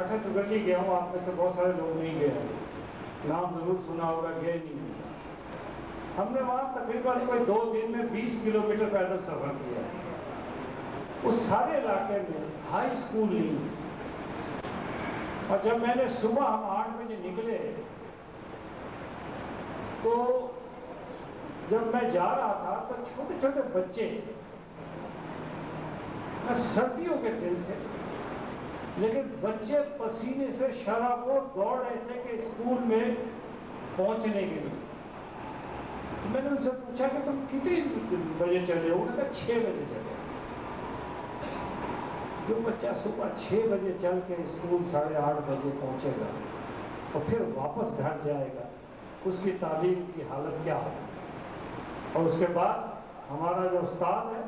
कठा चुगली गया हूँ, आप में से बहुत सारे लोग नहीं गए हैं, नाम जरूर सुना होगा, गए नहीं। हमने वहाँ तकरीबन कोई 2 दिन में 20 किलोमीटर पैदल सफर किया। उस सारे इलाके में हाई स्कूल नहीं। और जब मैंने सुबह हम 8 बजे निकले तो जब मैं जा रहा था तो छोटे छोटे बच्चे, सर्दियों के दिन थे, लेकिन बच्चे पसीने से शराबोर दौड़ रहे थे कि स्कूल में पहुंचने के लिए। मैंने उनसे पूछा कि तुम कितने बजे चले हो? उन्होंने कहा 6 बजे चले। जो बच्चा सुबह 6 बजे चल के स्कूल 8:30 बजे पहुंचेगा और फिर वापस घर जाएगा, उसकी तालीम की हालत क्या होगी? और उसके बाद हमारा जो उस्ताद है,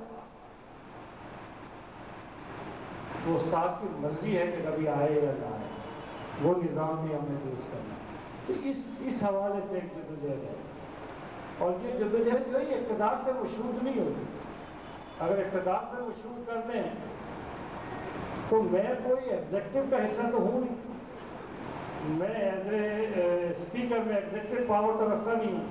वो उस्ताद की मर्जी है कि कभी आए या ना आए, वो निज़ाम भी हमने दुरुस्त करना। तो इस हवाले से एक जद्दोजहद है। और ये जद्दोजहद जो है इक़्तिदार से मशरूत नहीं होती। अगर इक़्तिदार से मशरूत कर दें तो मैं कोई एग्जेक्टिव का हिस्सा तो हूँ नहीं, मैं एज ए स्पीकर में एग्जेक्टिव पावर तो रखता नहीं हूँ।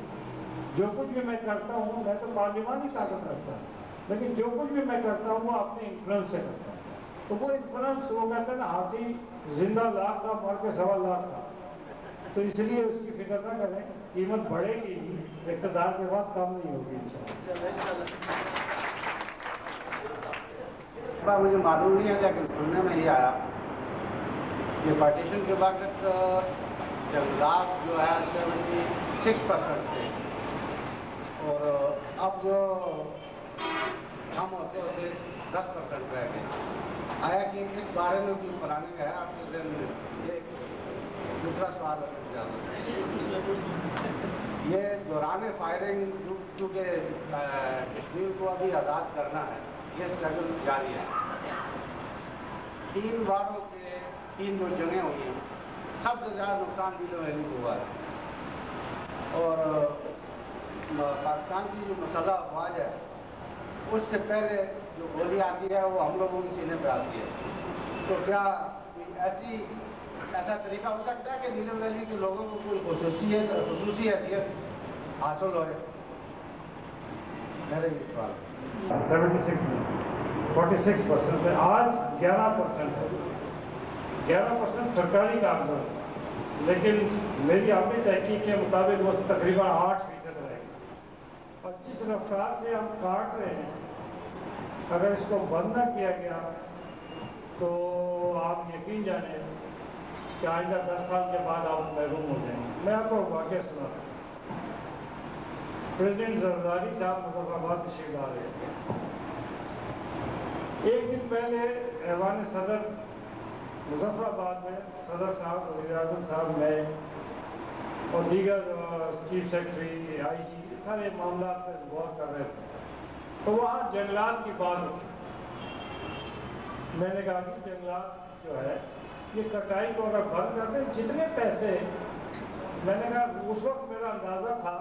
जो कुछ भी मैं करता हूँ, मैं तो पार्लिमानी ताकत रखता हूँ, लेकिन जो कुछ भी मैं करता हूँ वो अपने इन्फ्लुएंस से करता हूँ। तो वो इन्फ्लुएंस, वो कहते हैं ना, हाथी जिंदा लाख का, मर के 1.25 लाख का। तो इसलिए उसकी फिक्र ना करें, कीमत बढ़ेगी, इक़्तिदार के बाद कम नहीं होगी इंशाअल्लाह। मुझे मालूम नहीं है, लेकिन सुनने में ये आया कि पार्टीशन के बाद जंगलात जो है 76% थे और अब जो हम होते होते 10% रह गए। आया कि इस बारे में कोई प्लानिंग है आपके ज़हन में? ये दूसरा सवाल ये दौरान फायरिंग, चूँकि कश्मीर को अभी आज़ाद करना है, ये स्ट्रगल जारी है। 3 बारों के 3 जो जंगें हुई, सबसे ज़्यादा नुकसान नीलो वैली को हुआ है। और पाकिस्तान की जो मसल्ह अफवाज है, उससे पहले जो गोली आती है वो हम लोगों के सीने पे आती है। तो क्या ऐसा तरीका हो सकता है कि नीलो वैली के लोगों को कोई खुसूसी हैसियत हासिल हो? मेरे ये सवाल 46% है, आज 11% है। 11% सरकारी कागजात, लेकिन मेरी अपनी तहकीक के मुताबिक वो तकरीबन 8% रहेगी। और जिस रफ्तार से हम काट रहे हैं, अगर इसको बंद न किया गया तो आप यकीन जाने कि आइंदा 10 साल के बाद आप महरूम हो जाएंगे। मैं आपको वाक़या सुनाता हूँ। प्रेसिडेंट जरदारी साहब मुजफ्फराबाद तशरीफ ला रहे थे। एक दिन पहले ऐवान सदर मुजफ्फराबाद में सदर साहब, वज़ीर-ए-आज़म साहब, मैं और दीगर चीफ सेक्रेटरी, IG सारे मामला पर गौर कर रहे थे। तो वहाँ जंगलात की बात उठी। मैंने कहा कि जंगलात जो है ये कटाई को अगर बंद कर दें, जितने पैसे, मैंने कहा उस वक्त मेरा अंदाज़ा था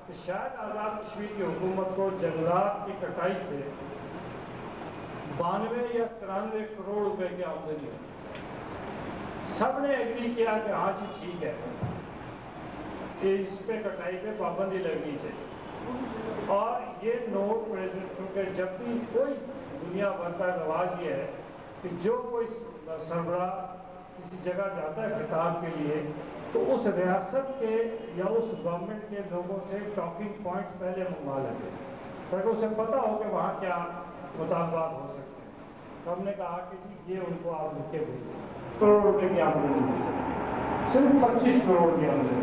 कि शायद आज़ाद कश्मीर की हुकूमत को जंगलात की कटाई से 92 या 93 करोड़ रुपए की आमदनी है। सब ने एग्री किया कि हाँ जी ठीक है, इस पे कटाई पे पाबंदी लगनी चाहिए। और ये नोट प्रेसिडेंट, क्योंकि जब भी कोई दुनिया भर का रवाज ये है कि जो कोई सरबराह किसी जगह जाता है खिताब के लिए, तो उस रियासत के या उस गवर्नमेंट के लोगों से टॉकिंग पॉइंट्स पहले मंगवा लेते हैं, ताकि उसे पता हो कि वहाँ क्या मुतालबात हो सकते हैं। तो हमने कहा कि जी ये उनको आप लिख के भेजिए। करोड़ रुपए की आमदनी, सिर्फ 25 करोड़ की आमदनी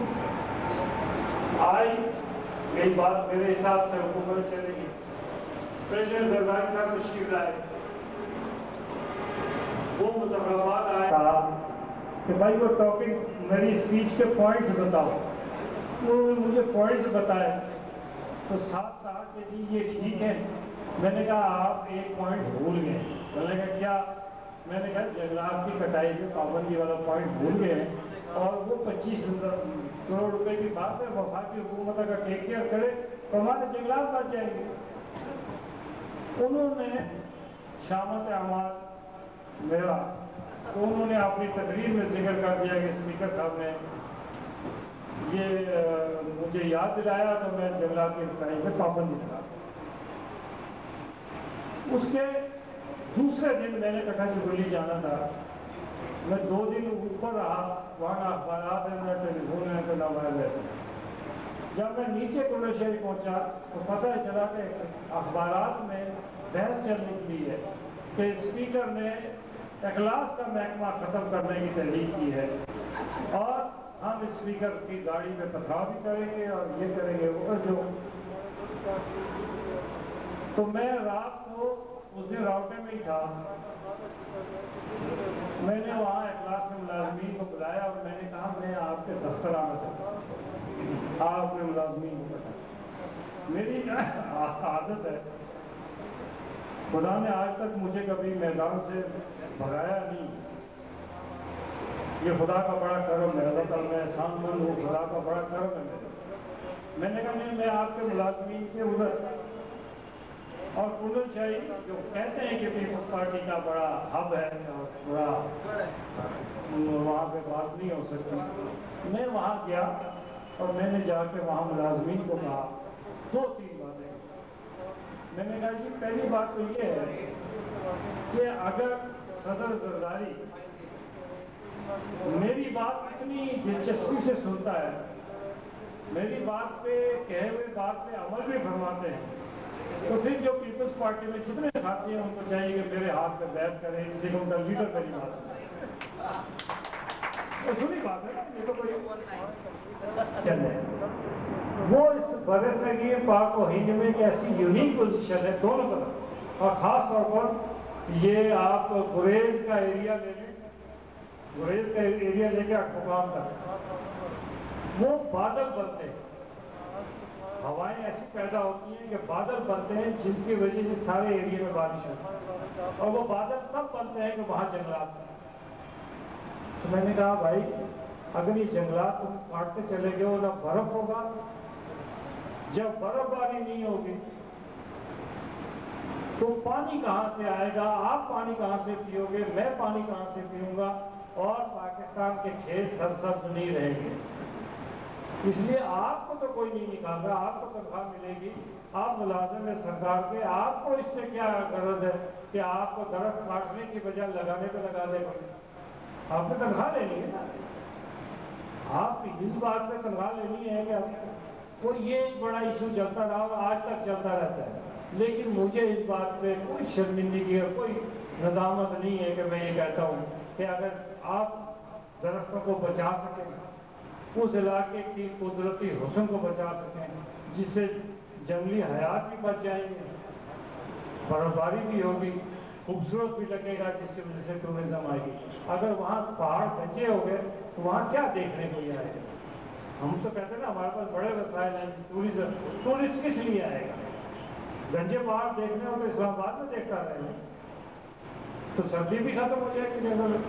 आई। यही बात मेरे हिसाब से हुकूमत चलेगी। प्रेसिडेंट जरदारी साहब तशरीफ लाए, वो मुजफ्फराबाद आया कि भाई वो टॉपिक, मेरी स्पीच के पॉइंट्स बताओ। वो मुझे पॉइंट्स बताए तो साथ कहा कि जी ये ठीक है। मैंने कहा आप एक पॉइंट भूल गए। मैंने कहा क्या? मैंने कहा जंगलात की कटाई में पाबंदी वाला पॉइंट भूल गए, और वो 25 करोड़ रुपए की बात है। वफाकी हुकूमत अगर टेक केयर करे तो हमारे जंगलात बच जाएंगे। उन्होंने शामत अमाल मेरा تو انہوں نے اپنی تقریر میں ذکر کر دیا کہ اسپیکر صاحب نے یہ مجھے یاد دلایا تو میں جنگلات کی انتہائی میں پابندی لگا. اس کے دوسرے دن میں نے کٹھا چکولی جانا تھا. میں 2 دن اوپر رہا, وہاں اخبارات ہیں, نہ ٹیلی فون ہے تو نہ وائرلیس. جب میں نیچے کوڑے شہر پہنچا تو پتہ چلا کہ اخبارات میں بحث چل نکلی ہے کہ اسپیکر نے اخلاص کا محکمہ ختم کرنے کی تحریک کی ہے اور ہم اسپیکر کی گاڑی میں پتھراؤ بھی کریں گے اور یہ کریں گے وہ جو. تو میں رات کو اس دن راوٹے میں ہی تھا. میں نے وہاں اخلاص کے ملازمین کو بلایا اور میں نے کہا میں آپ کے دفتر آنا چاہتا ہوں, آپ کے ملازمین کو بتائیں. میری عادت ہے, خدا نے آج تک مجھے کبھی میدان سے بھگایا نہیں. یہ خدا کا بڑا کرم ہے, اللہ تعالیٰ میں احسان مند ہوں, خدا کا بڑا کرم ہے میرا. میں نے کہا نہیں, میں آپ کے ملازمین کے ادھر. اور کنڈل شاہی جو کہتے ہیں کہ پیپلز پارٹی کا بڑا ہب ہے اور بڑا وہاں پہ بات نہیں ہو سکتی, میں وہاں گیا اور میں نے جا کے وہاں ملازمین کو کہا 2-3 باتیں. میں نے کہا جی پہلی بات تو یہ ہے کہ اگر صدر زرداری میری بات اتنی دلچسپی سے سنتا ہے, میری بات پہ کہے ہوئے بات پہ عمل بھی فرماتے ہیں, تو پھر جو پیپلز پارٹی میں جتنے ساتھی ہیں ان کو چاہیے کہ میرے ہاتھ پہ بیعت کریں, اس لیے ان کا لیڈر میری بات سنیں. سنی بات ہے نا, یہ تو کوئی وہ اس برصغیر پاک و ہند میں ایک ایسی یونیک پوزیشن ہے دونوں طرف, اور خاص طور پر یہ آپ گریز کا ایریا لے لیں, گریز کا ایریا لے کے اٹھوکام تک وہ بادل بنتے ہیں, ہوائیں ایسی پیدا ہوتی ہیں کہ بادل بنتے ہیں جن کی وجہ سے سارے ایریا میں بارش ہوتی ہے, اور وہ بادل تب بنتے ہیں کہ وہاں جنگلات ہیں. تو میں نے کہا بھائی اگر یہ جنگلات تم کاٹتے چلے گئے ہو, نہ برف ہوگا, جب برف باری نہیں ہوگی تو پانی کہاں سے آئے گا, آپ پانی کہاں سے پیو گے, میں پانی کہاں سے پیوں گا, اور پاکستان کے کھیت سرسبز نہیں رہیں گے. اس لیے آپ کو تو کوئی نہیں نکال رہا, آپ کو تنخواہ ملے گی, آپ ملازم ہیں سرکار کے, آپ کو اس سے کیا غرض ہے کہ آپ کو درخت کاٹنے کی بجائے لگانے پہ لگا دے گا. آپ نے تنخواہ لینی ہے نا, آپ اس بات پہ تنخواہ لینی ہے کہ وہ یہ ایک بڑا ایشو چلتا رہا اور آج تک چلتا رہتا ہے. لیکن مجھے اس بات پہ کوئی شرمندگی اور کوئی ندامت نہیں ہے کہ میں یہ کہتا ہوں کہ اگر آپ درختوں کو بچا سکیں, اس علاقے کی قدرتی حسن کو بچا سکیں, جس سے جنگلی حیات بھی بچ جائیں گے, برف باری بھی ہوگی, خوبصورت بھی لگے گا, جس کی وجہ سے ٹورزم آئے گی. اگر وہاں پہاڑ بچے ہو گئے تو وہاں کیا دیکھنے کو یہ آئے گا؟ ہم تو کہتے ہیں نا ہمارے پاس بڑے وسائل ہیں, ٹورسٹ کس لیے آئے گا؟ گنجے پہاڑ دیکھنے ہو تو اسلام آباد میں دیکھتا رہے گا, تو سردی بھی ختم ہو جائے گی جنگل میں.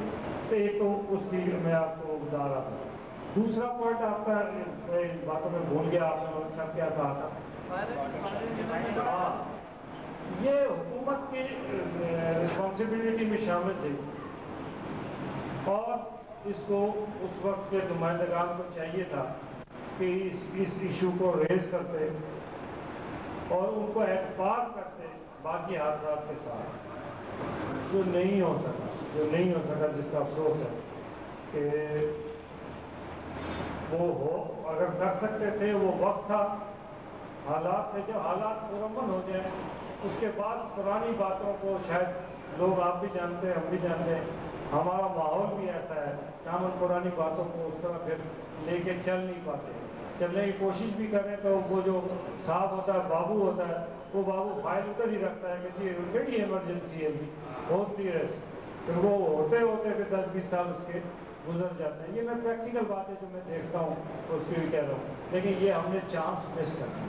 تو ایک تو اس کی میں آپ کو بتا رہا تھا. دوسرا پوائنٹ آپ کا باتوں میں بھول گیا, آپ نے سب کیا کہا تھا, یہ حکومت کی رسپانسبلٹی میں شامل تھی, اور اس کو اس وقت کے نمائندگان کو چاہیے تھا کہ اس ایشو کو ریز کرتے اور ان کو اعتبار کرتے باقی حادثات کے ساتھ. جو نہیں ہو سکا, جس کا افسوس ہے کہ وہ ہو, اگر کر سکتے تھے, وہ وقت تھا, حالات تھے, جب حالات پرامن ہو جائیں اس کے بعد پرانی باتوں کو شاید لوگ, آپ بھی جانتے ہیں, ہم بھی جانتے ہیں, ہمارا ماحول بھی ایسا ہے کہ ہم ان پرانی باتوں کو اس طرح پھر لے کے چل نہیں پاتے. چلنے کی کوشش بھی کریں تو وہ جو صاحب ہوتا ہے, بابو ہوتا ہے, وہ بابو فائل ادھر ہی رکھتا ہے کہ جی بڑی ایمرجنسی ہے جی, ہوتی ہے, پھر وہ ہوتے پھر 10-20 سال اس کے گزر جاتے ہیں. یہ میں پریکٹیکل بات ہے جو میں دیکھتا ہوں, اس کی بھی کہہ رہا ہوں, لیکن یہ ہم نے چانس مس کرنا.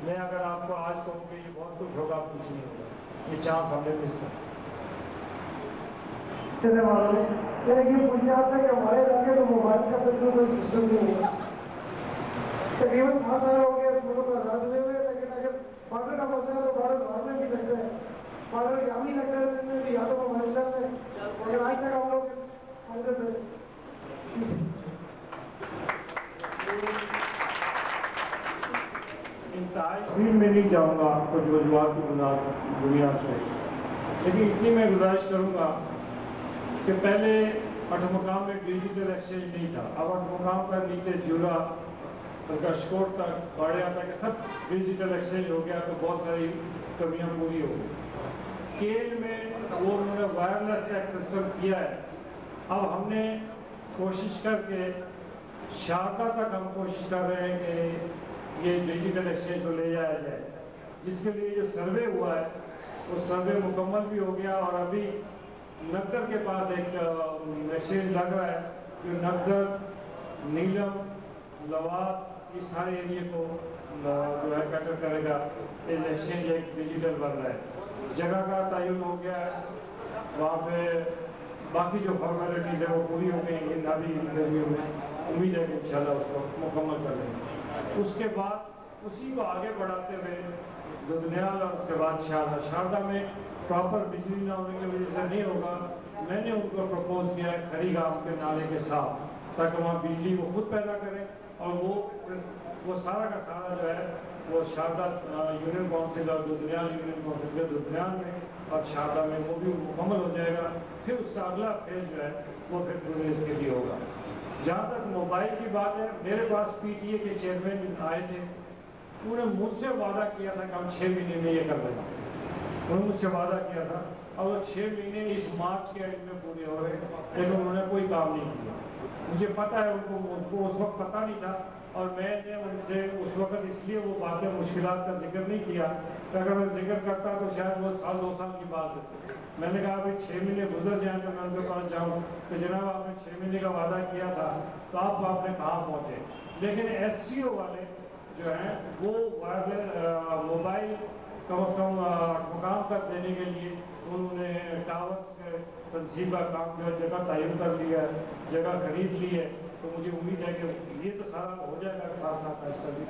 میں اگر آپ کو آج کہوں کہ یہ بہت کچھ ہوگا, کچھ نہیں ہوگا, یہ چانس ہم نے مس کرنا. یہ پوچھنا آپ سے کہ ہمارے علاقے میں موبائل کا بالکل کوئی سسٹم نہیں ہے. تقریباً 7 سال ہو گیا اس ملک میں آزاد ہوئے ہوئے, لیکن اگر پاٹر کا مسئلہ ہے تو باہر باہر میں بھی سکتے ہیں. फादर यामी नगर से में भी यादव मोहल्ला में अगर आज तक हम लोग कांग्रेस तफसील में नहीं जाऊँगा कुछ वजूहत की बुनियाद पे, लेकिन इतनी मैं गुजारिश करूँगा कि पहले अठमकाम में डिजिटल एक्सचेंज नहीं था। अब अठमकाम का नीचे जुड़ा कशकोट तक बाड़िया तक सब डिजिटल एक्सचेंज हो गया, तो बहुत सारी कमियाँ पूरी हो गई। केल में वो उन्होंने वायरलेस एक सिस्टम किया है। अब हमने कोशिश करके शारदा तक हम कोशिश कर रहे हैं कि ये डिजिटल एक्सचेंज को ले जाया जाए, जिसके लिए जो सर्वे हुआ है वो सर्वे मुकम्मल भी हो गया और अभी नगर के पास एक एक्सचेंज लग रहा है जो नगर, नीलम, लवाद इस सारे एरिए को जो है कैटर करेगा। इस एक्सचेंज एक डिजिटल बन रहा है, जगह का तयन हो गया है, वहाँ पे बाकी जो फॉर्मेलिटीज़ है वो पूरी हो गई इन अभी इंटरव्यू में। उम्मीद है कि इंशाल्लाह उसको मुकम्मल कर लेंगे। उसके बाद उसी को आगे बढ़ाते हुए दुदनियाल और उसके बाद शारदा में प्रॉपर बिजली ना होने की वजह से नहीं होगा। मैंने उनको प्रपोज किया है खरी गांव के नाले के साथ, ताकि वहाँ बिजली वो खुद पैदा करें और वो सारा का सारा जो है वो शारदा यूनियन काउंसिल और दुदनियाल यूनियन काउंसिल के दुदनियाल में और शारदा में वो भी मुकम्मल हो जाएगा। फिर उससे अगला फेज जो है वो फिर पूरे इसके लिए होगा। जहाँ तक मोबाइल की बात है, मेरे पास PTA के चेयरमैन आए थे, उन्होंने मुझसे वादा किया था कि हम 6 महीने में ये कर देंगे। उन्होंने मुझसे वादा किया था और वो 6 महीने इस मार्च के एंड में पूरे हो रहे, लेकिन उन्होंने कोई काम नहीं किया। मुझे पता है उनको उस वक्त पता नहीं था और मैंने उनसे उस वक्त इसलिए वो बातें मुश्किलात का जिक्र नहीं किया कि अगर मैं जिक्र करता तो शायद वो 1-2 साल की बात है। मैंने कहा भाई 6 महीने गुजर जाएँ तो मैं उनके पास जाऊँ तो जनाब आपने 6 महीने का वादा किया था तो आपने कहाँ पहुँचे। लेकिन SCO वाले जो हैं वो मोबाइल कम से कम मुकाम तक देने के लिए उन्होंने टावर्स के तंजीम का काम किया, जगह तयन कर लिया है, जगह खरीद ली है। तो मुझे उम्मीद है कि ये तो सारा हो जाएगा साथ साथ इसका भी।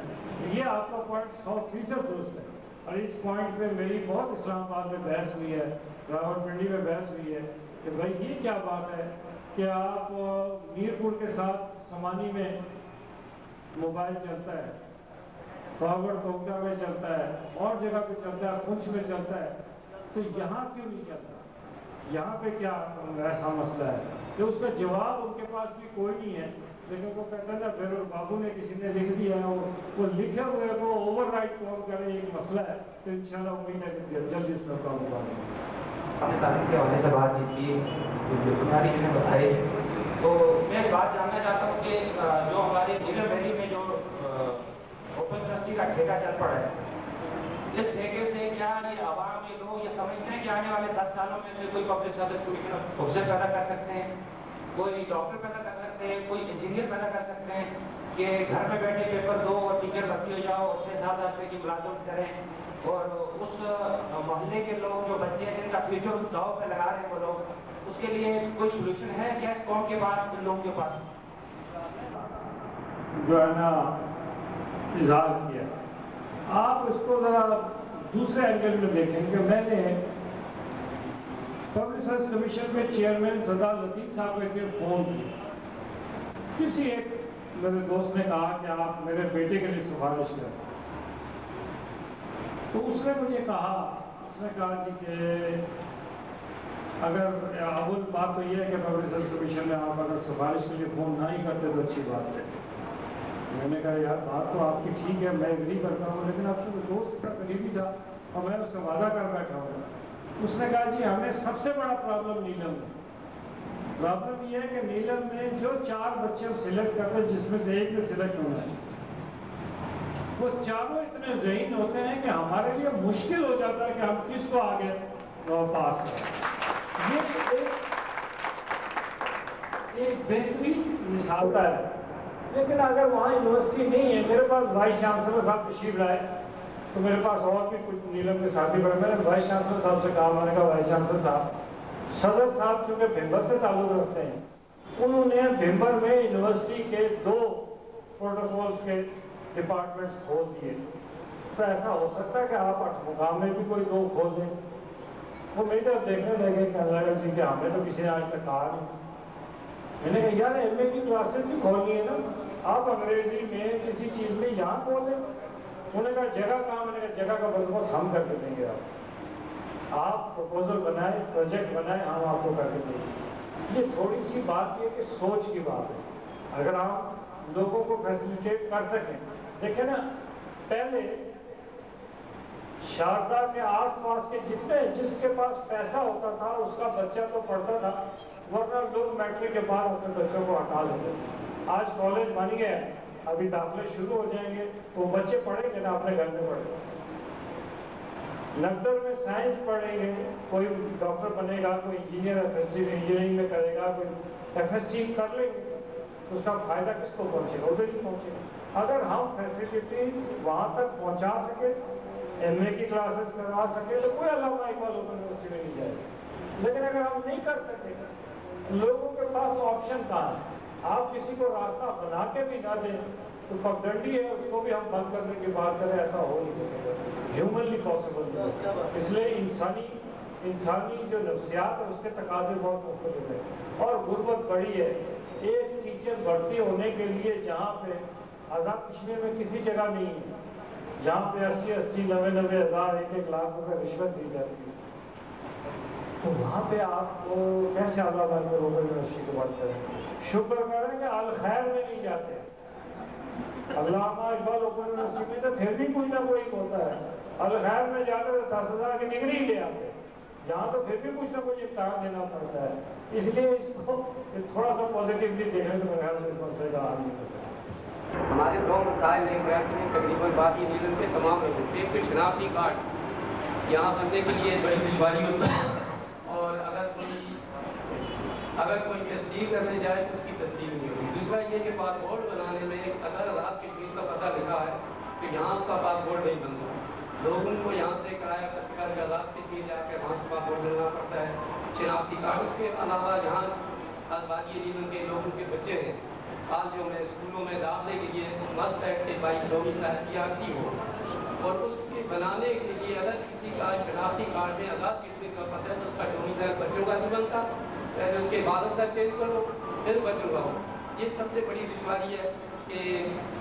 ये आपका पॉइंट 100% दुरुस्त है और इस पॉइंट पे मेरी बहुत इस्लामाबाद में बहस हुई है, रावलपिंडी में बहस हुई है कि भाई ये क्या बात है कि आप मीरपुर के साथ समानी में मोबाइल चलता है, फॉरवर्ड कोकटा में चलता है और जगह पे चलता है, पुंछ में चलता है, तो यहाँ क्यों नहीं चलता? यहाँ पे क्या ऐसा मसला है? तो उसका जवाब उनके पास भी कोई नहीं है। लेकिन वो कहते हैं ना फिर बाबू ने किसी ने लिख दिया है, वो लिखे हुए को ओवरराइट कौन करे, एक मसला है। तो इंशाल्लाह उम्मीद है कि जल्दी इसमें काम होगा। हमने तारीख के हवाले से बातचीत की, बुनियादी चीज़ें बताई, तो मैं बात जानना चाहता हूँ कि जो हमारे नीलम वैली में जो ओपन यूनिवर्सिटी का ठेका चल पड़ा है, इस ठेके से क्या ये आवाम ये लोग ये समझते हैं कि आने वाले 10 सालों में से कोई पब्लिक सर्विस कमीशन ऑफिसर पैदा कर सकते हैं, कोई डॉक्टर पैदा कर सकते हैं, कोई इंजीनियर पैदा कर सकते हैं कि घर में बैठे पेपर दो और टीचर भर्ती हो जाओ, 6-7 हज़ार रुपये की मुलाजमत करें और उस मोहल्ले के लोग जो बच्चे हैं जिनका फ्यूचर उस दाव पे लगा रहे हैं वो लोग, उसके लिए कोई सोल्यूशन है क्या इस कौम के पास, इन लोगों के पास? जो है ना इजहार किया, आप इसको जरा दूसरे एंगल में देखें कि मैंने पब्लिक सर्विस कमीशन में चेयरमैन सरदार लतीफ साहब के फोन किया। किसी एक मेरे दोस्त ने कहा कि आप मेरे बेटे के लिए सिफारिश करें, तो उसने मुझे कहा, उसने कहा जी कि अगर अव्वल बात तो ये है कि पब्लिक सर्विस कमीशन में आप अगर सिफारिश के लिए फ़ोन ना ही करते तो अच्छी बात है। मैंने कहा यार बात तो आपकी ठीक है, मैं एग्री करता हूँ, लेकिन आपसे तो दोस्त का करीबी था और मैं उससे वादा कर बैठा हूँ। उसने कहा जी हमें सबसे बड़ा प्रॉब्लम नीलम में, प्रॉब्लम ये है कि नीलम में जो 4 बच्चे हम सिलेक्ट करते हैं जिसमें से एक ने सिलेक्ट होना है, वो चारों इतने ज़हीन होते हैं कि हमारे लिए मुश्किल हो जाता है कि हम किसको आगे पास करें। ये एक बेहतरीन मिसाल है, लेकिन अगर वहाँ यूनिवर्सिटी नहीं है, मेरे पास वाइस चांसलर साहब तशरीफ लाए तो मेरे पास और भी कुछ नीलम के साथी पड़े, मैंने वाइस चांसलर साहब से कहा, मैंने कहा वाइस चांसलर साहब, सदर साहब चूँकि भिम्बर से ताल्लुक रखते हैं, उन्होंने भिम्बर में यूनिवर्सिटी के 2 प्रोटोकॉल्स के डिपार्टमेंट्स खोल दिए, तो ऐसा हो सकता है कि आप अठमुकाम में भी कोई 2 खोल दें। वो मेरी तरफ देखने लगे, कहने लगा जी कि हमें तो किसी ने आज तक कहा नहीं। मैंने कहा यार MA की क्लासेस ही खोलनी है ना, आप अंग्रेजी में किसी चीज़ में यहाँ खोलें। उन्होंने कहा जगह कहाँ? मैंने कहा जगह का बंदोबस्त हम करके देंगे, आप प्रपोजल बनाए, प्रोजेक्ट बनाए, हम आपको करके देंगे। ये थोड़ी सी बात ये कि सोच की बात है। अगर हम लोगों को फैसिलिटेट कर सकें, देखें ना, पहले शारदा के आसपास के जिसके पास पैसा होता था उसका बच्चा तो पढ़ता था, वरना लोग मैट्रिक के बाद अपने बच्चों को हटा लेते थे। आज कॉलेज बन गया, अभी दाखिले शुरू हो जाएंगे, तो बच्चे पढ़ेंगे ना, अपने घर में पढ़ेंगे। नगदर में साइंस पढ़ेंगे, कोई डॉक्टर बनेगा, कोई इंजीनियर FSC इंजीनियरिंग में करेगा, कोई FSC कर लेंगे, तो उसका फायदा किसको पहुंचेगा? उधर ही पहुंचेगा। अगर हम फैसिलिटी वहाँ तक पहुँचा सके, MA की क्लासेस करवा सके, तो कोई अल्लामा इकबाल ओपन यूनिवर्सिटी में नहीं जाएगा। लेकिन अगर हम नहीं कर सके, लोगों के पास ऑप्शन कहाँ है? आप किसी को रास्ता बना के भी ना दें तो पगडंडी है, उसको भी हम बंद करने की बात करें, ऐसा हो नहीं सकेगा, ह्यूमनली पॉसिबल नहीं। इसलिए इंसानी जो नफ्सियात है उसके तकाजे बहुत मुख्तलिफ है। और गुर्बत बड़ी है। एक टीचर भर्ती होने के लिए जहाँ पे आज़ाद कश्मीर में किसी जगह नहीं है, जहाँ पे 80-80, 90-90 हज़ार, 1-1 लाख रुपए रिश्वत दी जाती है, तो वहाँ पे आपको कैसे अल्लाह में ओपन यूनिवर्सिटी की बात करें? शुक्र करें कि अल खैर में नहीं जाते। अल्लामा इकबाल ओपन यूनिवर्सिटी में तो फिर भी कोई ना कोई होता है। अल खैर में जाते तो 10,000 की डिग्री ले आते, यहाँ तो फिर भी कुछ ना कुछ इम्तहान देना पड़ता है। इसलिए इसको थोड़ा सा पॉजिटिवली देखें तो मेरे ख्याल से इस मसले का हल नहीं हो सकता। हमारे 2 मसाइल हैं कराची में, तकरीबन बाकी नीलम के तमाम हैं। एक तो शनाख्ती कार्ड यहाँ बनने के लिए बड़ी दुश्वारी होती है, और अगर कोई तस्दीक करने जाए तो उसकी तस्दीक नहीं होगी। दूसरा ये कि पासपोर्ट बनाने में अगर आज़ाद कश्मीर का पता लिखा है तो यहाँ उसका पासपोर्ट नहीं बनता, लोगों को यहाँ से किराया खर्च कर आज़ाद कश्मीर जाकर वहाँ से पासपोर्ट बनाना पड़ता है, शनाख्ती कार्ड। उसके अलावा यहाँ आबादी रीजन के लोगों के बच्चे हैं, कॉलेजों में, स्कूलों में दाखिले के लिए मस्ट है कि भाई डोमिसाइल PRC हो, और उसके बनाने के लिए अगर किसी का शनाख्ती कार्ड में आज़ाद कश्मीर का पता है तो उसका डोमिसाइल बच्चों का नहीं बनता, पहले उसके बाद तक चेंज करो फिर बच्चों का हो। ये सबसे बड़ी दुश्वारी है कि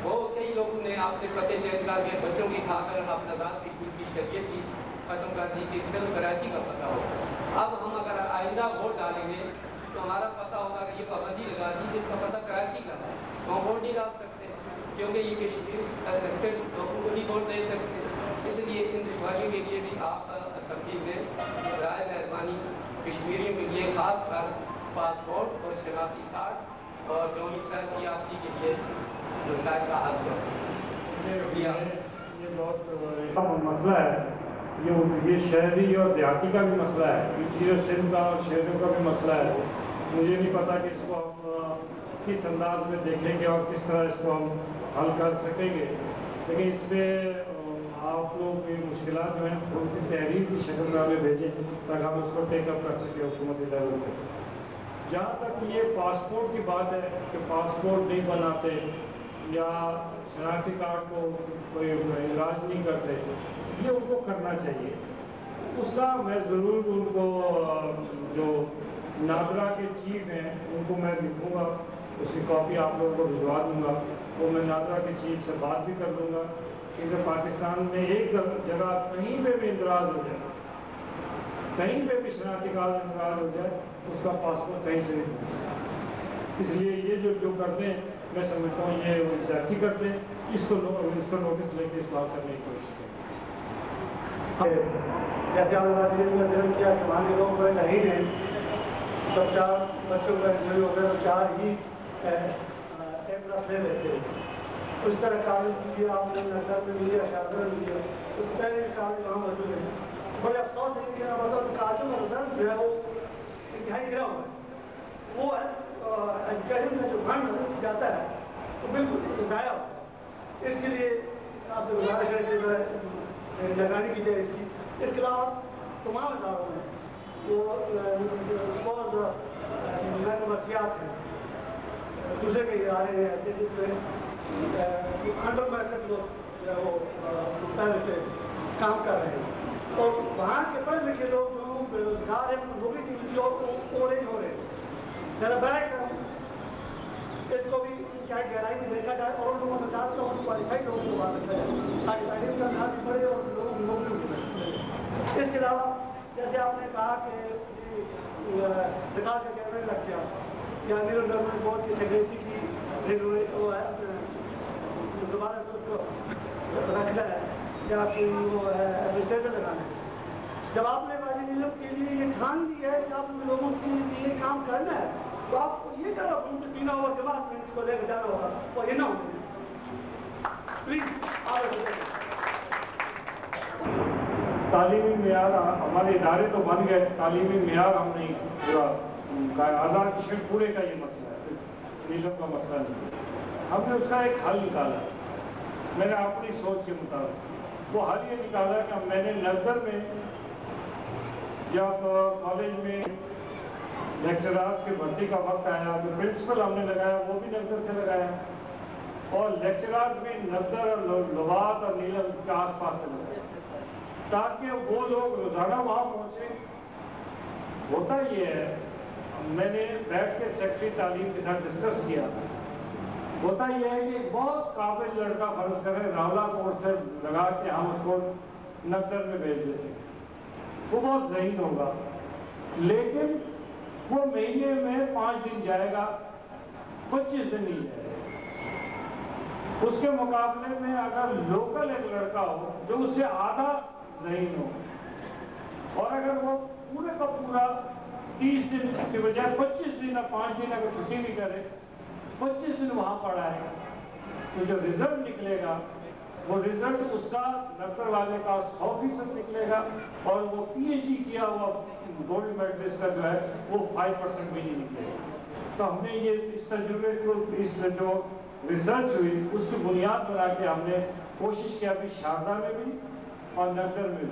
वो कई लोगों ने आपके पते चेंज करके बच्चों की खाकर अपना आज़ाद कश्मीर की शरीयत की ख़त्म कर दी कि सिर्फ कराची का पता हो। अब हम अगर आइंदा वोट डालेंगे तो हमारा पता होगा कि ये पाबंदी लगा दी जिसका पता कराची का है, तो हम वोट नहीं डाल सकते क्योंकि ये कश्मीर इलेक्टेड लोगों को नहीं वोट दे सकते। इसलिए इन दुश्वारियों के लिए भी आप असम्बली में राय मेहरबानी कश्मीरियों के लिए खास कर पासपोर्ट और शनाख्ती कार्ड और डोमिसाइल PRC के लिए मसाइल का हल से। ये बहुत मसला है, ये शहरी और देहाती का भी मसला है, ये सिंध का और शहरों का भी मसला है। मुझे नहीं पता कि इसको हम किस अंदाज में देखेंगे और किस तरह इसको हम हल कर सकेंगे, लेकिन इस पर आप लोग ये मुश्किलात जो हैं थोड़ी सी तहरीर की शक्ल में हमें भेजें ताकि हम उसको टेकअप कर सकें हुकूमती लेवल पर। जहाँ तक ये पासपोर्ट की बात है कि पासपोर्ट नहीं बनाते या शनाख्ती कार्ड को कोई इलाज नहीं करते, ये उनको करना चाहिए। उसका मैं ज़रूर उनको जो नादरा के चीफ हैं उनको मैं लिखूँगा, उसकी कॉपी आप लोगों को भिजवा दूँगा, वो मैं नादरा के चीफ से बात भी कर लूँगा कि पाकिस्तान में एक जगह कहीं पे भी इंतराज़ हो जाए, कहीं पे भी शनाख्ती कार्ड इंतराज़ हो जाए, उसका पासपोर्ट कहीं से नहीं मिल सकता। इसलिए ये जो करते हैं मैं समझता हूँ ये जाती करते हैं, इसको नोटिस लेके इस बात करने की कोशिश करें। जैसे आज़ादी में जन्म किया कि वहाँ के लोग बड़े नहीं हैं, जब 4 बच्चों का इंटरव्यू होता है तो 4 ही A+ ले लेते हैं। उस तरह कॉलेज भी आपने नगर में भी या शारदा में भी उस तरह के कॉलेज वहाँ मौजूद है। बड़े अफसोस नहीं कहना पड़ता तो कॉलेजों का रिजल्ट जो है वो इंतहाई गिरा हुआ है, वो एजुकेशन का जो फंड जाता है तो बिल्कुल ज़ाया होता है। इसके लिए आपसे गुजारिश है कि लगानी की जाए इसकी। इसके अलावा तमाम इदारों में वो मरकियात हैं, दूसरे के इदारे हैं ऐसे जिसमें अंडर मैट्रिक लोग जो है वो पहले से काम कर रहे हैं, और वहाँ के पढ़े लिखे लोग जो लोग बेरोजगार हैं, नौकरी के लिए ओरेज हो रहे हैं, ज़्यादा ब्राइट करो, इसको भी क्या गहराई में देखा जाए और उन लोगों को 50 लोगों क्वालिफाइड लोगों को बात रखा जाए ताकि तालीम का नाम भी बढ़े और लोग नौकरी मिले। इसके अलावा जैसे आपने कहा कि सरकार का कैबिनेट लग गया या न्यू डेवलपमेंट बोर्ड की सेक्रेटरी की वो है दोबारा उसको रखना है या कोई वो है एडमिनिस्ट्रेटर लगाना है। जब आपने वाजिब निज़म के लिए ये ठान लिया है कि आप लोगों के लिए काम करना है तो आपको ये करना होगा पीना होगा जमात में इसको लेकर जाना होगा और ये ना हो प्लीज आगे। तालीमी मेयार हमारे इदारे तो बन गए, तालीमी मेयार हम नहीं पूरा आज़ाद कश्मीर पूरे का ये मसला है, सिर्फ नीलम का मसला नहीं। हमने उसका एक हल निकाला, मैंने अपनी सोच के मुताबिक वो हल ये निकाला कि मैंने नज़र में जब कॉलेज में लेक्चरार्स की भर्ती का वक्त आया तो प्रिंसिपल हमने लगाया वो भी नज़र से लगाया और लेक्चरार्स भी नज़र और लवात और नीलम के आस पास से लगाया ताकि वो लोग रोज़ाना वहाँ पहुँचे। होता ये है, मैंने बैठ के सेक्रेटरी तालीम के साथ डिस्कस किया, होता यह है कि बहुत काबिल लड़का फर्ज करें रावला कोर्ट से लगा के हम उसको नगर में भेज देते हैं, वो बहुत ज़हीन होगा, लेकिन वो महीने में 5 दिन जाएगा, 25 दिन नहीं जाएगा। उसके मुकाबले में अगर लोकल एक लड़का हो जो उससे आधा ज़हीन हो और अगर वो पूरे का पूरा 30 दिन की बजाय 25 दिन या 5 दिन अगर छुट्टी भी करे 25 दिन वहाँ पढ़ा है तो जो रिजल्ट निकलेगा वो रिजल्ट उसका नगर वाले का 100% निकलेगा और वो PhD किया हुआ गोल्ड मेडलिस्ट का जो है वो 5% भी नहीं निकलेगा। तो हमने ये इस तजुर्बे को, इस जो रिसर्च हुई उसकी बुनियाद बना के हमने कोशिश किया अभी शारदा में भी और नगर में भी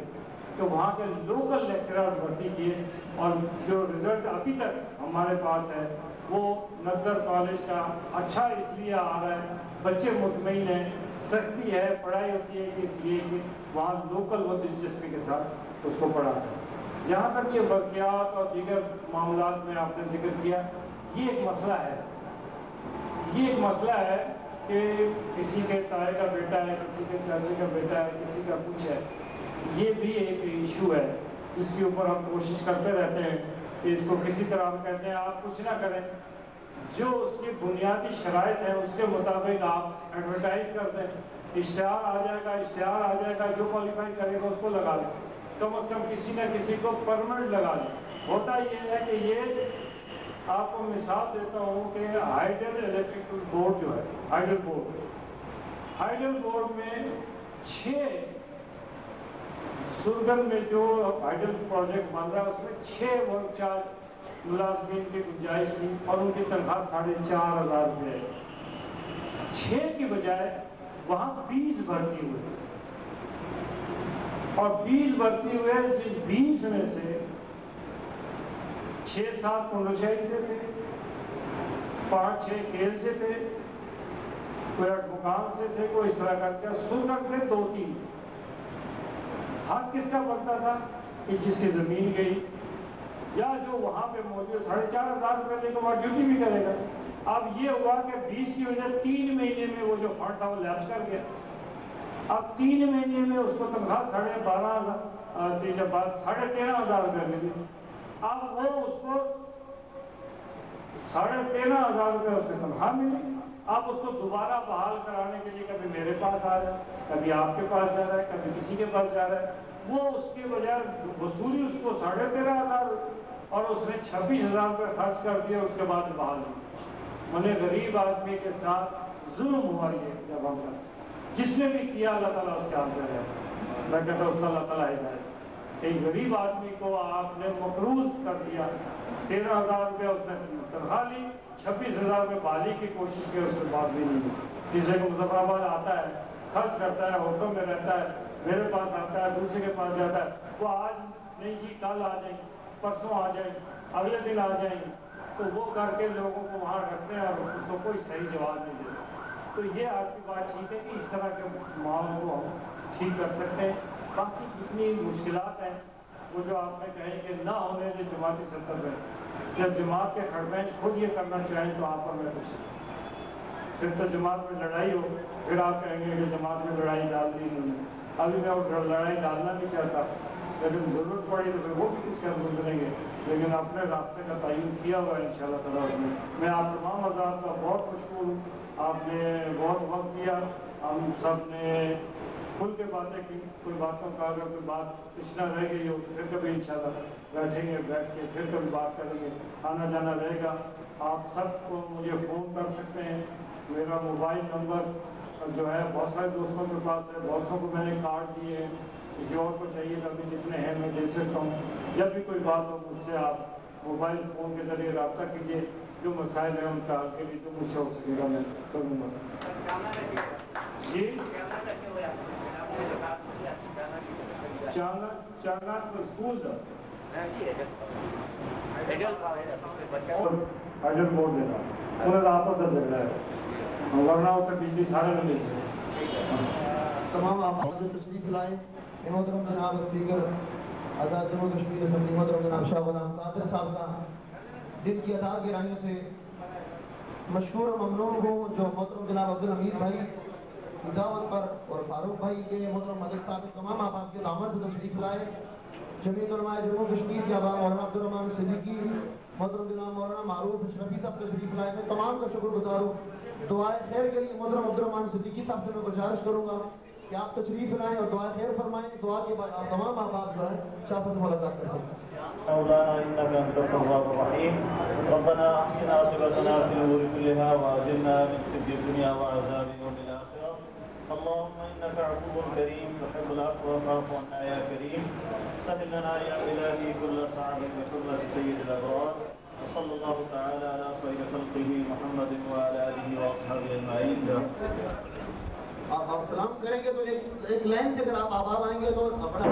तो वहाँ के लोकल लेक्चरर्स भर्ती किए और जो रिजल्ट अभी तक हमारे पास है वो नगर कॉलेज का अच्छा इसलिए आ रहा है, बच्चे मुतमईन हैं, सख्ती है, पढ़ाई होती है कि इसलिए कि वहाँ लोकल वो दिलचस्पी के साथ उसको पढ़ाते हैं। जहाँ तक ये बरक़ियात और दीगर मामलात में आपने जिक्र किया, ये एक मसला है, ये एक मसला है कि किसी के ताए का बेटा है, किसी के चाचे का बेटा है, किसी का कुछ है, ये भी एक इशू है जिसके ऊपर हम कोशिश करते रहते हैं कि इसको किसी तरह हम कहते हैं आप कुछ ना करें, जो उसकी बुनियादी शराइत है उसके मुताबिक आप एडवर्टाइज कर दें, इश्तिहार आ जाएगा, जो क्वालिफाई करेगा उसको लगा दें, कम से कम किसी न किसी को परमानेंट लगा दें। होता ये है कि ये आपको मिसाल देता हूँ कि हाइडल इलेक्ट्रिकल बोर्ड जो है, हाइडल बोर्ड में 6 सुरगन में जो हाइडल प्रोजेक्ट बन रहा है उसमें 6 वर्क चार्ज मुलाजमीन की गुंजाइश थी और उनकी तनख्वाह 4,500 रुपये है। 6 की बजाय वहाँ 20 भर्ती हुए और 20 भर्ती हुए, जिस 20 में से 6-7 पुंडुशहरी से थे, 5-6 केल से थे, कोई अटमुकाम से थे, कोई इस तरह करके सुरगन थे 2-3। हक किसका बनता था कि जिसकी जमीन गई या जो वहाँ पे मौजूद 4,500 रुपये लेकर वहाँ ड्यूटी भी करेगा। अब ये हुआ कि 20 की वजह 3 महीने में वो जो फंड था वो लैप्स कर गया। अब 3 महीने में उसको तनख्वाह 13,500 रुपये मिली। अब वो उसको 13,500 रुपये उसकी तनख्वाह मिली। अब उसको दोबारा बहाल कराने के लिए कभी मेरे पास आ रहा है, कभी आपके पास जा रहा है, कभी किसी के पास जा रहा है, वो उसके बजाय वसूली उसको 13,500 और उसने 26,000 रुपये खर्च कर दिया, उसके बाद बहाल हुई। मैंने गरीब आदमी के साथ जुल्म हुआ ये जब हम जिसने भी किया अल्लाह ताला उसके हाथ में है। मैं कहता उसका अल्लाह ताला हिदायत। एक गरीब आदमी को आपने मकरूज कर दिया, 13,000 रुपये उसने तनख्वाह ली, 26,000 रुपये बहाली की कोशिश की, उसके बाद भी नहीं। किसी को मुजफ्फराबाद आता है, खर्च करता है, होटल में रहता है, मेरे पास आता है, दूसरे के पास जाता है, वो आज नहीं जी कल आ जाएंगे, परसों आ जाएंगे, अगले दिन आ जाएंगे, तो वो करके लोगों को वहाँ रखते हैं और उसको कोई सही जवाब नहीं देते। तो ये आपकी बात ठीक है कि इस तरह के माहौल को हम ठीक कर सकते हैं। बाकी जितनी मुश्किलात हैं وہ جو آپ نے کہیں کہ نہ ہونے جو جماعتی سطح پہ، جب جماعت کے کھڑبینچ خود یہ کرنا چاہیں تو آپ پر میں کچھ نہیں کر سکتا۔ پھر تو جماعت میں لڑائی ہو، پھر آپ کہیں گے کہ جماعت میں لڑائی ڈال دی انہوں نے۔ ابھی میں وہ لڑائی ڈالنا نہیں چاہتا، لیکن ضرورت پڑی تو پھر وہ بھی کچھ کر گزریں گے، لیکن اپنے راستے کا تعین کیا ہوا ہے انشاءاللہ تعالیٰ۔ میں آپ تمام حضرات کا بہت مشکور ہوں، آپ نے بہت وقت دیا، ہم سب نے کھل کے باتیں کی، کوئی باتوں کا اگر کوئی بات پچھنا رہ گئی ہو پھر کبھی انشاءاللہ بیٹھیں گے، بیٹھ کے پھر کبھی بات کریں گے، آنا جانا رہے گا۔ آپ سب کو مجھے فون کر سکتے ہیں، میرا موبائل نمبر جو ہے بہت سارے دوستوں کے پاس ہے، بہت سوں کو میں نے کارڈ دیے ہیں، کسی اور کو چاہیے تو ابھی جتنے ہیں میں دے سکتا ہوں۔ جب بھی کوئی بات ہو مجھ سے آپ موبائل فون کے ذریعے رابطہ کیجیے، جو مسائل ہیں ان کا حل کے لیے جو مجھ سے ہو سکے گا میں کروں گا۔ جی چانا اسکول ایڈل بورڈ دینا انہیں آپس میں لگ رہا ہے، ورنہ ہوتا بجلی سارے میں مل سکے۔ تمام آپ تشریف لائے محترم جناب دیگر آزاد جموں کشمیر اسمبلی محترم جناب شاہ غلام قادر صاحب کا دل کی عطا گرانے سے مشکور و ممنون ہوں، جو محترم جناب عبدالحمید بھائی کی دعوت پر اور فاروق بھائی کے محترم ملک صاحب تمام آپ کے دعوت سے تشریف لائے۔ جمعیت علماء جموں کشمیر کے آبا مولانا عبدالرحمان صدیقی، محترم جناب مولانا معروف اشرفی صاحب تشریف لائے۔ میں تمام کا شکر گزار ہوں۔ دعائے خیر کے لیے محترم عبدالرحمان صدیقی صاحب سے میں گزارش کروں گا کہ آپ تشریف لائیں اور دعا خیر فرمائیں۔ دعا کے بعد آپ تمام احباب جو ہے شاہ صاحب سے ملاقات کر سکتے ہیں۔ مولانا انك انت التواب الرحيم ربنا احسن عاقبتنا في الامور كلها واجرنا من خزي الدنيا وعذاب يوم الاخره اللهم انك عفو كريم تحب العفو فاعف عنا يا كريم سهل لنا يا الهي كل صعب بحرمه سيد الابرار وصلى الله تعالى على خير خلقه محمد وعلى اله واصحابه اجمعين۔ آپ سلام کریں گے تو ایک لائن سے اگر آپ آباد آئیں گے تو اپنا